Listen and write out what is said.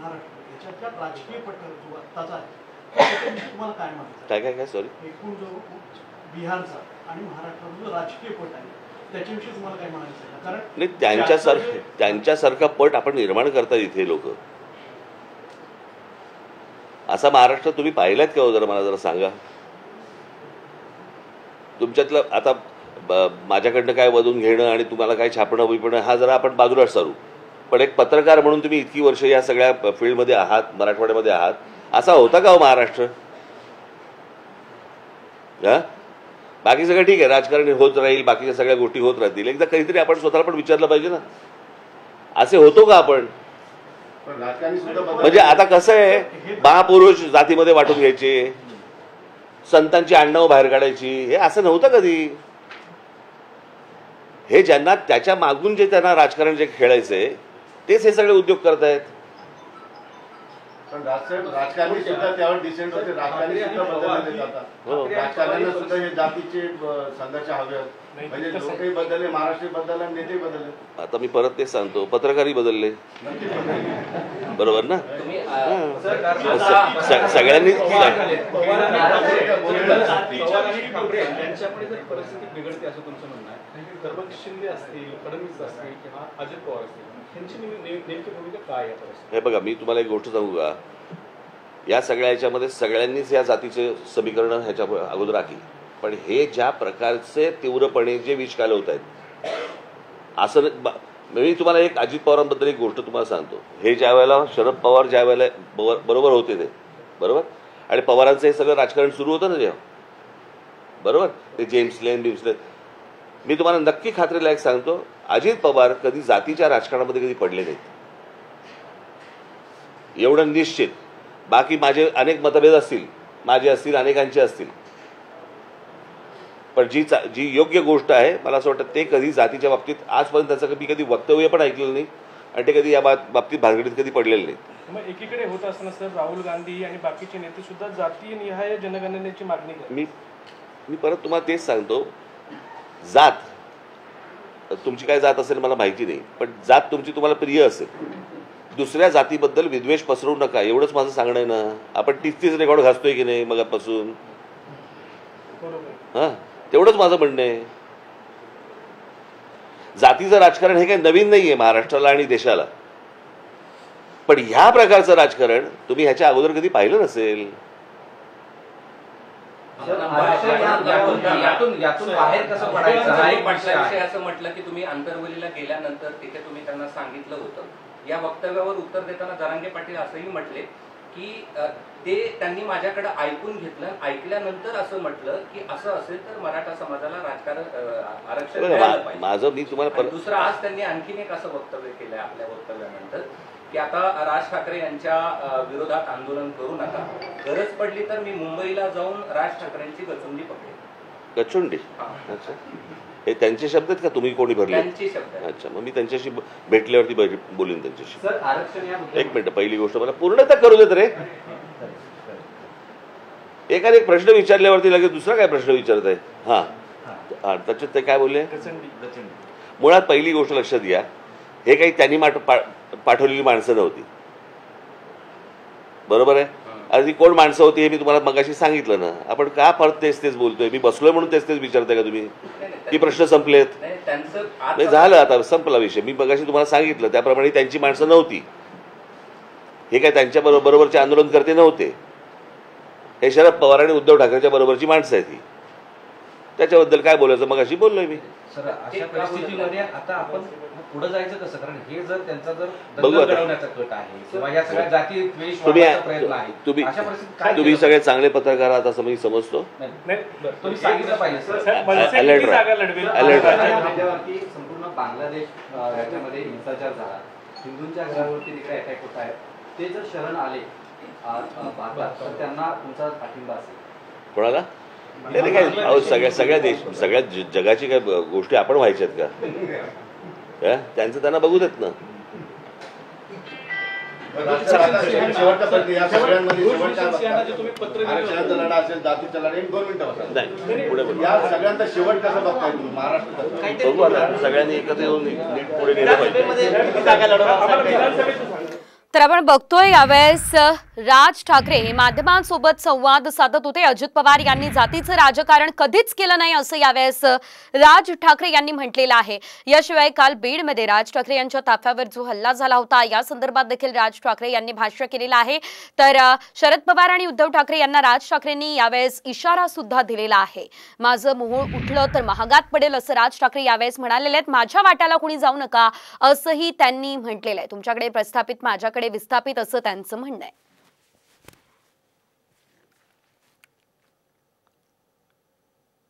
महाराष्ट्र याच्यातल्या राजकीय पट्टा जो आत्ताचा आहे त्याच्याविषयी तुम्हाला काय म्हणायचं? काय सॉरी, एकूण जो बिहारचा आणि महाराष्ट्राचा जो राजकीय पट आहे त्याच्याविषयी तुम्हाला काय म्हणायचं आहे? कारण नाही, त्यांच्यासारखा पट आपण निर्माण करतात इथे लोक. असा महाराष्ट्र तुम्ही पाहिलात का? जरा मला जरा सांगा. तुमच्यातलं आता माझ्याकडनं काय वधून घेणं आणि तुम्हाला काय छापणं बिपणं हा जरा आपण बाजूला सारू, पण एक पत्रकार म्हणून तुम्ही इतकी वर्ष या सगळ्या फील्डमध्ये आहात, मराठवाड्यामध्ये आहात, असा होता का हो महाराष्ट्र? हा, बाकी सगळं ठीक आहे, राजकारण होत राहील, बाकीच्या सगळ्या गोष्टी होत राहतील. एकदा काहीतरी आपण स्वतःला पण विचारलं पाहिजे ना, असे होतो का आपण? म्हणजे आता कसं आहे, महापुरुष जातीमध्ये वाटून घ्यायचे, संतांची आडनावं बाहेर काढायची, हे असं नव्हतं कधी. हे ज्यांना त्याच्या मागून जे त्यांना राजकारण जे खेळायचंय तेच हे सगळे उद्योग करतायत. राजकारणी सुद्धा त्यावर डिसेंट होते, राजकारणी सुद्धा बदलले जातात. राजकारण्यांना सुद्धा हे जातीचे संघर्ष हवे, म्हणजे लोकही बदलले, महाराष्ट्र बदलला, नेते बदलले. आता मी परत तेच सांगतो, पत्रकारही बदलले, बरोबर ना? सगळ्यांनी शिंदे असतील, फडणवीस असतील किंवा अजित पवार असतील, यांची नेमकी भूमिका काय आहे? हे बघा, मी तुम्हाला एक गोष्ट सांगू का, या सगळ्या याच्यामध्ये सगळ्यांनीच या जातीचे समीकरण ह्याच्या अगोदर आखली, पण हे ज्या प्रकारचे तीव्रपणे जे विष घालवत आहेत असं. मी तुम्हाला एक अजित पवारांबद्दल एक गोष्ट तुम्हाला सांगतो. हे ज्या वेळेला शरद पवार ज्या वेळेला बरोबर होते ते बरोबर, आणि पवारांचं हे सगळं राजकारण सुरू होतं ना जेव्हा, बरोबर, ते जेम्स लेन बिम्सलेन, मी तुम्हाला नक्की खात्रीलायक सांगतो, अजित पवार कधी जातीच्या राजकारणामध्ये कधी पडले नाहीत, एवढं निश्चित. बाकी माझे अनेक मतभेद असतील, माझे असतील, अनेकांचे असतील, पण जी योग्य गोष्ट आहे मला असं वाटतं ते कधी जातीच्या बाबतीत आजपर्यंत त्याचं कधी वक्तव्य पण ऐकलेलं नाही, आणि ते कधी या बाबतीत भानगडीत कधी पडलेले नाहीत. मग एकीकडे होत असताना सर राहुल गांधी आणि बाकीचे नेते सुद्धा जातीयनिहाय जनगणनेची मागणी करतात. मी परत तुम्हाला तेच सांगतो, जात तुमची काय जात असेल मला माहिती नाही, पण जात तुमची तुम्हाला प्रिय असेल, दुसऱ्या जातीबद्दल विद्वेष पसरवू नका, एवढंच माझं सांगणं आहे ना. आपण 30 रेकॉर्ड घासतोय की नाही मगापासून, हां, तेवढंच माझं म्हणणं आहे. जातीचं राजकारण हे काही नवीन नाहीये महाराष्ट्राला आणि देशाला, पण ह्या प्रकारचं राजकारण तुम्ही ह्याच्या अगोदर कधी पाहिलं नसेल. असं म्हटलं की तुम्ही आंतरवलीला गेल्यानंतर तिथे तुम्ही त्यांना सांगितलं होतं. या वक्तव्यावर उत्तर देताना जरांगे पाटील असंही म्हटले की ते त्यांनी माझ्याकडे ऐकून घेतलं, ऐकल्यानंतर असं म्हटलं की असं असेल तर मराठा समाजाला राजकारण आरक्षण मिळालं पाहिजे. माझं मी तुम्हाला दुसरं आज त्यांनी आणखीन एक असं वक्तव्य केलंय आपल्या वक्तव्यानंतर की आता राज ठाकरे यांच्या विरोधात आंदोलन करू नका, गरज पडली तर मी मुंबईला जाऊन राज ठाकरेंची गचुंडी पकडेन. गचुंडी? अच्छा, हे त्यांचे शब्द आहेत का तुम्ही कोणी भरले? त्यांचे शब्द. अच्छा, मग मी त्यांच्याशी भेटल्यावरती बोलीन त्यांच्याशी. एक मिनिट, पहिली गोष्ट मला पूर्ण तर करू देत रे. एकाने एक प्रश्न विचारल्यावरती लगेच दुसरा काय प्रश्न विचारत आहे? हा, त्याच्यात ते काय बोलले? मुळात पहिली गोष्ट लक्षात घ्या, हे काही त्यांनी पाठवलेली माणसं नव्हती, बरोबर आहे. आणि कोण माणसं होती हे मी तुम्हाला मगाशी सांगितलं ना. आपण का परत तेच बोलतोय? मी बसलोय म्हणून तेच विचारताय का तुम्ही? की प्रश्न संपलेत? नाही, झालं, आता संपला विषय. मी मगाशी तुम्हाला सांगितलं त्याप्रमाणे त्यांची माणसं नव्हती, हे काय त्यांच्या बरोबरचे आंदोलन करते नव्हते, हे शरद पवार आणि उद्धव ठाकरेच्या बरोबरची माणसं आहेत ही. त्याच्याबद्दल काय बोलायचं मगाशी बोललोय मी. सर, अशा परिस्थितीमध्ये आता आपण पुढे जायचं कसं? कारण हे जर त्यांचा जर बघू आता, कट आहे किंवा या सगळ्या जाती द्वेष तुम्ही प्रयत्न आहे, तुम्ही सगळे चांगले पत्रकार आहात असं मी समजतो. तुम्ही सांगितलं पाहिजे सर. संपूर्ण बांगलादेश याच्यामध्ये हिंसाचार झाला, हिंदूंच्या घरावरती तिकडे अटॅक होत आहे, ते जर शरण आले भारतात तर त्यांना तुमचा पाठिंबा असेल? कोणाला? त्याने काय सगळ्या जगाची काय गोष्टी आपण व्हायच्यात का? त्यांचं त्यांना बघू देत ना. लढा असेल, जातीचा लढा, 1-2 मिनिटं नाही, पुढे या सगळ्यांचा शेवट कसा बघताय तुम्ही महाराष्ट्रात? बघू आता, सगळ्यांनी एकत्र येऊन नीट पुढे नेलं पाहिजे. तर आपण बघतोय यावेळेस राज ठाकरे हे माध्यमांसोबत संवाद साधत होते. अजित पवार यांनी जातीचं राजकारण कधीच केलं नाही असं यावेळेस राज ठाकरे यांनी म्हटलेलं आहे. याशिवाय काल बीडमध्ये राज ठाकरे यांच्या ताफ्यावर जो हल्ला झाला होता या संदर्भात देखील राज ठाकरे यांनी भाष्य केलेलं आहे. तर शरद पवार आणि उद्धव ठाकरे यांना राज ठाकरेंनी यावेळेस इशारा सुद्धा दिलेला आहे. माझं मोहोळ उठलं तर महागात पडेल असं राज ठाकरे यावेळेस म्हणालेले आहेत. माझ्या वाट्याला कोणी जाऊ नका असंही त्यांनी म्हटलेलं आहे. तुमच्याकडे प्रस्थापित माझ्याकडे विस्थापित असं त्यांचं म्हणणं आहे.